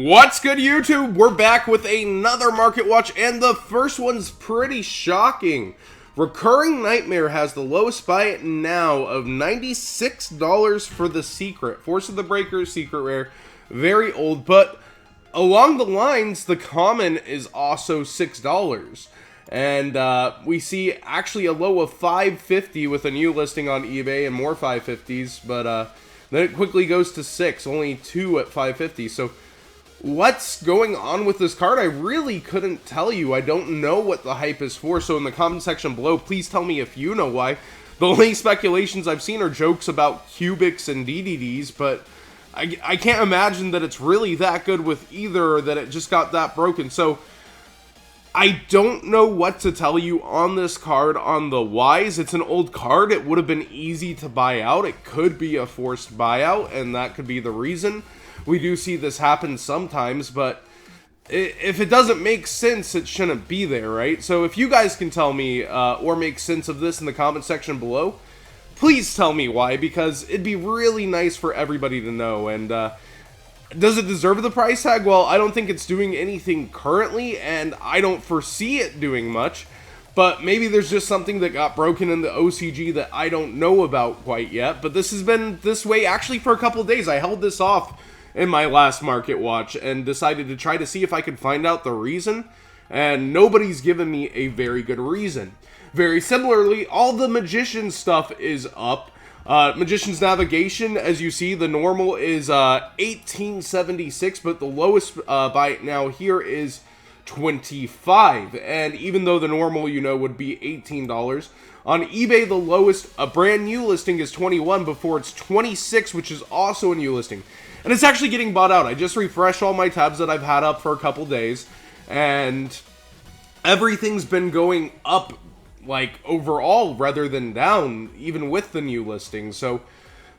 What's good, YouTube? We're back with another market watch, and the first one's pretty shocking. Recurring Nightmare has the lowest buy it now of $96 for the secret. Force of the Breaker, secret rare, very old, but along the lines, the common is also $6. And we see actually a low of $5.50 with a new listing on eBay and more $5.50s, but then it quickly goes to $6, only 2 at $5.50. So what's going on with this card? I really couldn't tell you. I don't know what the hype is for, so in the comment section below, please tell me if you know why. The only speculations I've seen are jokes about cubics and DDDs, but I can't imagine that it's really that good with either, or that it just got that broken. So I don't know what to tell you on this card on the whys. It's an old card. It would have been easy to buy out. It could be a forced buyout, and that could be the reason. We do see this happen sometimes, but if it doesn't make sense, it shouldn't be there, right? So if you guys can tell me or make sense of this in the comment section below, please tell me why, because it'd be really nice for everybody to know. And does it deserve the price tag? Well, I don't think it's doing anything currently, and I don't foresee it doing much. But maybe there's just something that got broken in the OCG that I don't know about quite yet. But this has been this way actually for a couple of days. I held this off in my last market watch and decided to try to see if I could find out the reason, and nobody's given me a very good reason. Very similarly, all the Magician stuff is up. Magician's Navigation, as you see, the normal is $18.76, but the lowest buy it now here is $25, and even though the normal, you know, would be $18, on eBay the lowest, a brand new listing is $21 before it's $26, which is also a new listing. And it's actually getting bought out. I just refreshed all my tabs that I've had up for a couple days, and everything's been going up, like, overall rather than down, even with the new listing. So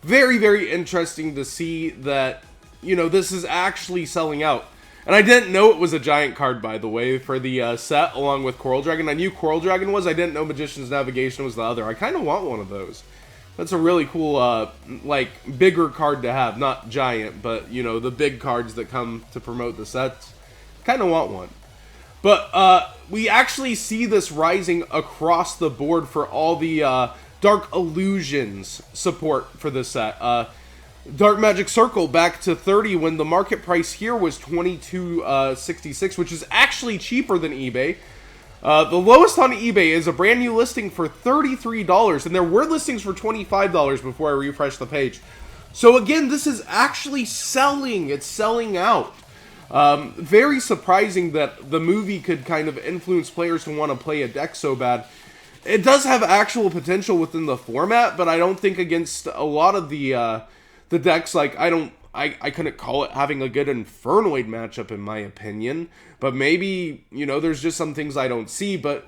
very, very interesting to see that, you know, this is actually selling out. And I didn't know it was a giant card, by the way, for the set, along with Coral Dragon. I knew Coral Dragon was. I didn't know Magician's Navigation was the other. I kind of want one of those. That's a really cool, like, bigger card to have. Not giant, but, you know, the big cards that come to promote the sets. Kind of want one. But we actually see this rising across the board for all the Dark Illusions support for this set. Dark Magic Circle back to 30 when the market price here was $22.66, which is actually cheaper than eBay. The lowest on eBay is a brand new listing for $33, and there were listings for $25 before I refreshed the page. So again, this is actually selling. It's selling out. Very surprising that the movie could kind of influence players to want to play a deck so bad. It does have actual potential within the format, but I don't think against a lot of the decks, like, I couldn't call it having a good Infernoid matchup, in my opinion. But maybe, you know, there's just some things I don't see. But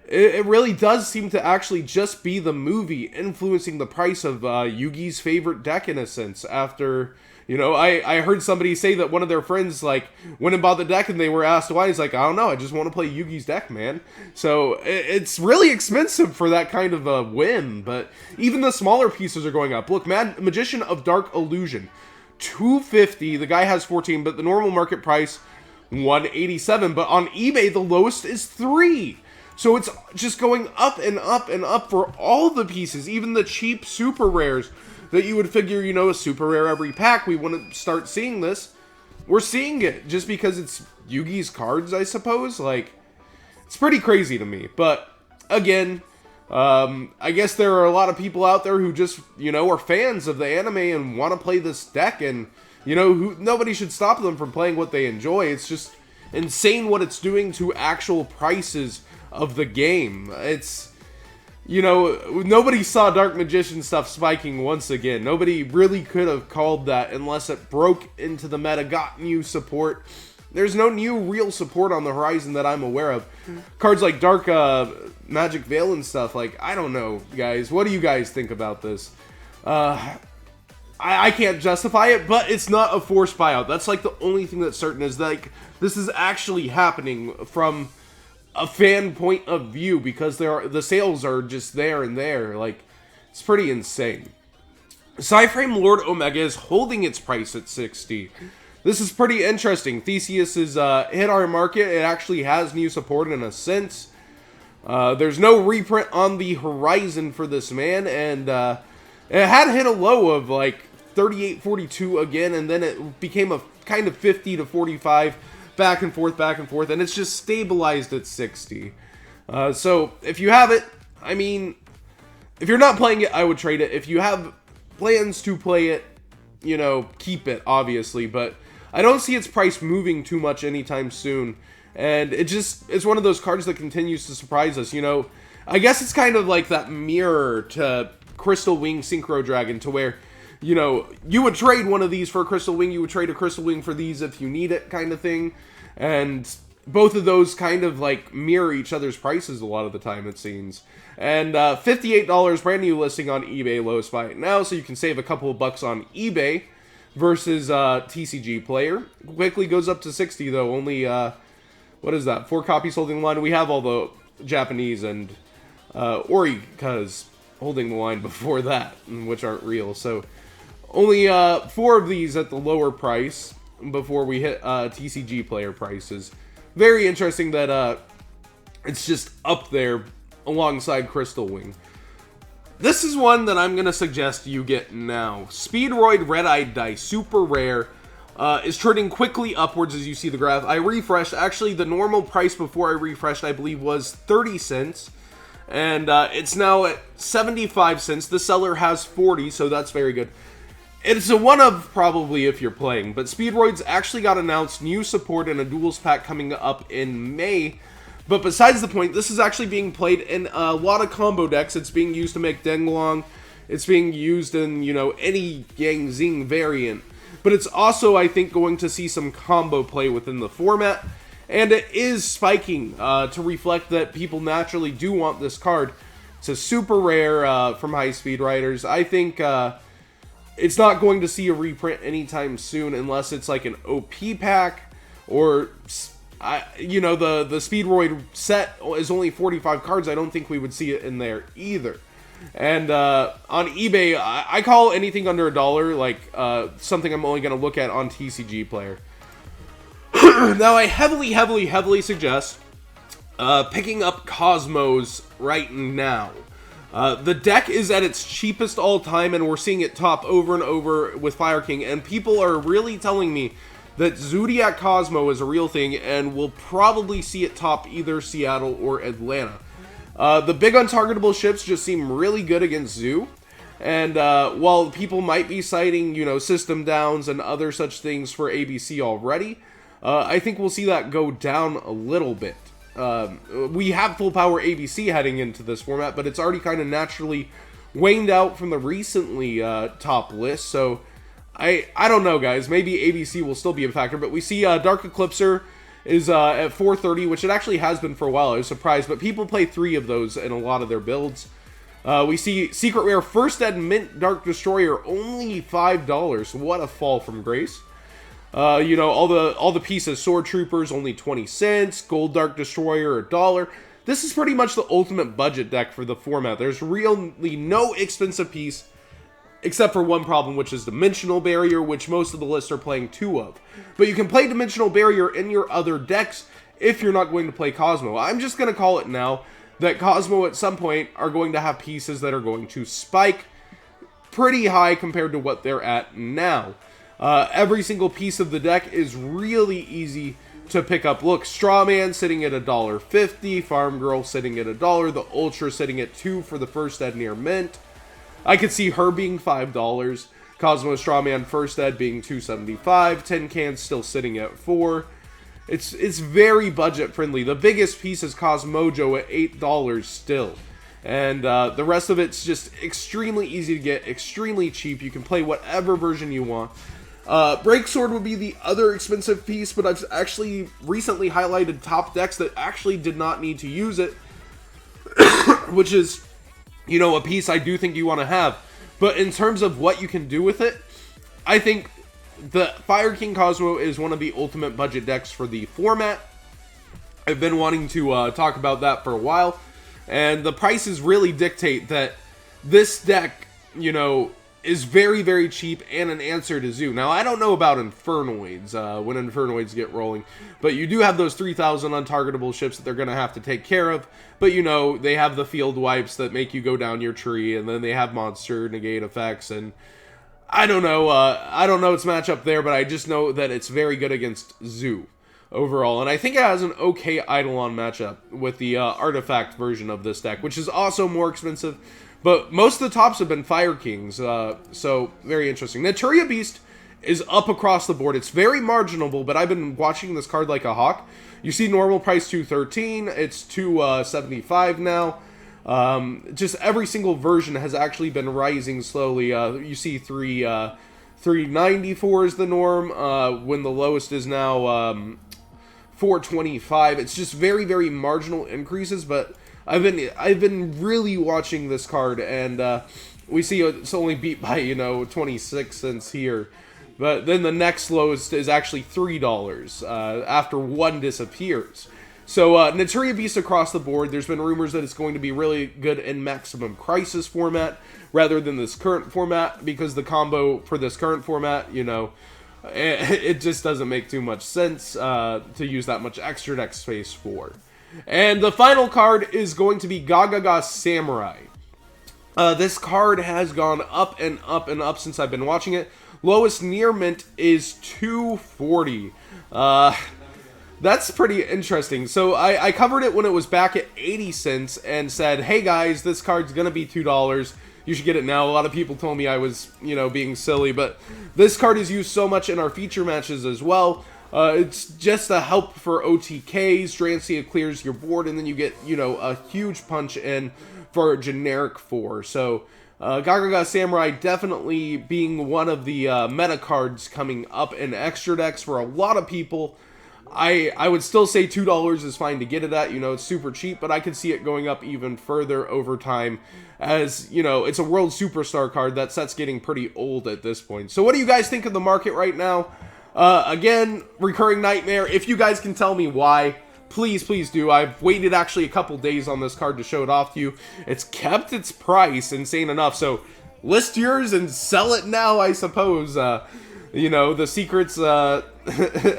it really does seem to actually just be the movie influencing the price of Yugi's favorite deck, in a sense. After, you know, I heard somebody say that one of their friends, like, went and bought the deck and they were asked why. He's like, I don't know, I just want to play Yugi's deck, man. So it's really expensive for that kind of a whim. But even the smaller pieces are going up. Look, Magician of Dark Illusion, $250. The guy has 14, but the normal market price $187. But on eBay, the lowest is $3. So it's just going up and up and up for all the pieces, even the cheap super rares that you would figure, you know, a super rare every pack. We wouldn't start seeing this. We're seeing it just because it's Yugi's cards, I suppose. Like, it's pretty crazy to me. But again, I guess there are a lot of people out there who just, you know, are fans of the anime and want to play this deck, and, you know, nobody should stop them from playing what they enjoy. It's just insane what it's doing to actual prices of the game. It's, you know, nobody saw Dark Magician stuff spiking once again. Nobody really could have called that unless it broke into the meta, got new support. There's no new real support on the horizon that I'm aware of. Cards like Dark Magic Veil and stuff, like, I don't know, guys. What do you guys think about this? I can't justify it, but it's not a forced buyout. That's, like, the only thing that's certain is, like, this is actually happening from a fan point of view, because the sales are just there and there. Like, it's pretty insane. Cyframe Lord Omega is holding its price at 60. This is pretty interesting. Theseus is hit our market. It actually has new support in a sense. There's no reprint on the horizon for this man, and it had hit a low of like 38.42 again, and then it became a kind of 50 to 45, back and forth, and it's just stabilized at 60. So if you have it, I mean, if you're not playing it, I would trade it. If you have plans to play it, you know, keep it, obviously, but I don't see its price moving too much anytime soon. And it's one of those cards that continues to surprise us, you know. I guess it's kind of like that mirror to Crystal Wing Synchro Dragon, to where, you know, you would trade one of these for a Crystal Wing, you would trade a Crystal Wing for these if you need it, kind of thing. And both of those kind of like mirror each other's prices a lot of the time, it seems. And $58, brand new listing on eBay, lowest buy it now, so you can save a couple of bucks on eBay versus TCG Player. Quickly goes up to 60 though, only what is that, 4 copies holding the line. We have all the Japanese and Orika's holding the line before that, which aren't real, so only 4 of these at the lower price before we hit TCG Player prices. Very interesting that it's just up there alongside Crystal Wing. This is one that I'm going to suggest you get now. Speedroid Red-Eyed Dice, super rare, is trading quickly upwards as you see the graph. I refreshed. Actually, the normal price before I refreshed, I believe, was 30 cents. And it's now at 75 cents. The seller has 40, so that's very good. It's a one of probably if you're playing, but Speedroid's actually got announced new support in a duels pack coming up in May. But besides the point, this is actually being played in a lot of combo decks. It's being used to make Denglong. It's being used in, you know, any Yang Zing variant. But it's also, I think, going to see some combo play within the format. And it is spiking to reflect that people naturally do want this card. It's a super rare from High Speed Riders. I think it's not going to see a reprint anytime soon unless it's like an OP pack or... you know, the Speedroid set is only 45 cards. I don't think we would see it in there either. And on eBay, I call anything under $1 like something I'm only going to look at on TCG Player. Now, I heavily suggest picking up Cosmos right now. The deck is at its cheapest all time, and we're seeing it top over and over with Fire King, and people are really telling me that Zodiac Cosmo is a real thing, and we'll probably see it top either Seattle or Atlanta. The big untargetable ships just seem really good against Zoo, and while people might be citing, you know, system downs and other such things for ABC already, I think we'll see that go down a little bit. We have full power ABC heading into this format, but it's already kind of naturally waned out from the recently top list, so I don't know, guys. Maybe ABC will still be a factor, but we see Dark Eclipser is at 430, which it actually has been for a while. I was surprised, but people play 3 of those in a lot of their builds. We see Secret Rare First Ed Mint Dark Destroyer, only $5. What a fall from grace. You know, all the pieces, Sword Troopers, only 20 cents. Gold Dark Destroyer, $1. This is pretty much the ultimate budget deck for the format. There's really no expensive piece, except for one problem, which is Dimensional Barrier, which most of the lists are playing 2 of. But you can play Dimensional Barrier in your other decks if you're not going to play Cosmo. I'm just going to call it now that Cosmo at some point are going to have pieces that are going to spike pretty high compared to what they're at now. Every single piece of the deck is really easy to pick up. Look, Strawman sitting at $1.50, Farm Girl sitting at $1, the Ultra sitting at $2 for the First Ed near mint. I could see her being $5, Cosmo Strawman First Ed being $2.75, Tin Can still sitting at $4. It's very budget friendly. The biggest piece is Cosmojo at $8 still. And the rest of it's just extremely easy to get, extremely cheap. You can play whatever version you want. Break Sword would be the other expensive piece, but I've actually recently highlighted top decks that actually did not need to use it, which is, you know, a piece I do think you want to have. But in terms of what you can do with it, I think the Fire King Cosmo is one of the ultimate budget decks for the format. I've been wanting to talk about that for a while, and the prices really dictate that this deck, you know, is very, very cheap and an answer to Zoo. Now, I don't know about Infernoids, when Infernoids get rolling, but you do have those 3,000 untargetable ships that they're going to have to take care of. But, you know, they have the field wipes that make you go down your tree, and then they have monster negate effects, and I don't know its matchup there, but I just know that it's very good against Zoo overall, and I think it has an okay Eidolon matchup with the artifact version of this deck, which is also more expensive. But most of the tops have been Fire Kings, so very interesting. Naturia Beast is up across the board. It's very marginable, but I've been watching this card like a hawk. You see normal price 213, it's 275 now. Just every single version has actually been rising slowly. You see 394 is the norm, when the lowest is now 425. It's just very, very marginal increases, but I've been really watching this card, and we see it's only beat by, you know, 26 cents here. But then the next lowest is actually $3 after one disappears. So Naturia Beast across the board, there's been rumors that it's going to be really good in Maximum Crisis format rather than this current format, because the combo for this current format, you know, it just doesn't make too much sense to use that much extra deck space for. And the final card is going to be Gagaga Samurai. This card has gone up and up and up since I've been watching it. Lowest near mint is 240. That's pretty interesting. So I covered it when it was back at 80 cents and said, hey guys, this card's gonna be $2. You should get it now. A lot of people told me I was, you know, being silly, but this card is used so much in our feature matches as well. It's just a help for OTKs. Drancia clears your board, and then you get, you know, a huge punch in for a generic 4. So, Gagaga Samurai definitely being one of the meta cards coming up in extra decks for a lot of people. I would still say $2 is fine to get it at. You know, it's super cheap, but I could see it going up even further over time, as, you know, it's a World Superstar card. That set's getting pretty old at this point. So what do you guys think of the market right now? Again, Recurring Nightmare, if you guys can tell me why, please do. I've waited actually a couple days on this card to show it off to you. It's kept its price insane enough, so list yours and sell it now, I suppose. You know, the secret's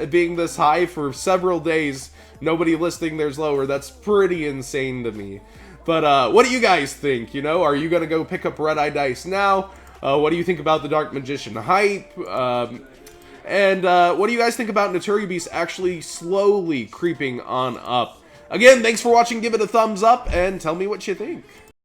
being this high for several days, nobody listing theirs lower, that's pretty insane to me. But what do you guys think? You know, are you gonna go pick up Red Eye Dice now? What do you think about the Dark Magician hype? And what do you guys think about Naturia Beast actually slowly creeping on up? Again, thanks for watching, give it a thumbs up, and tell me what you think.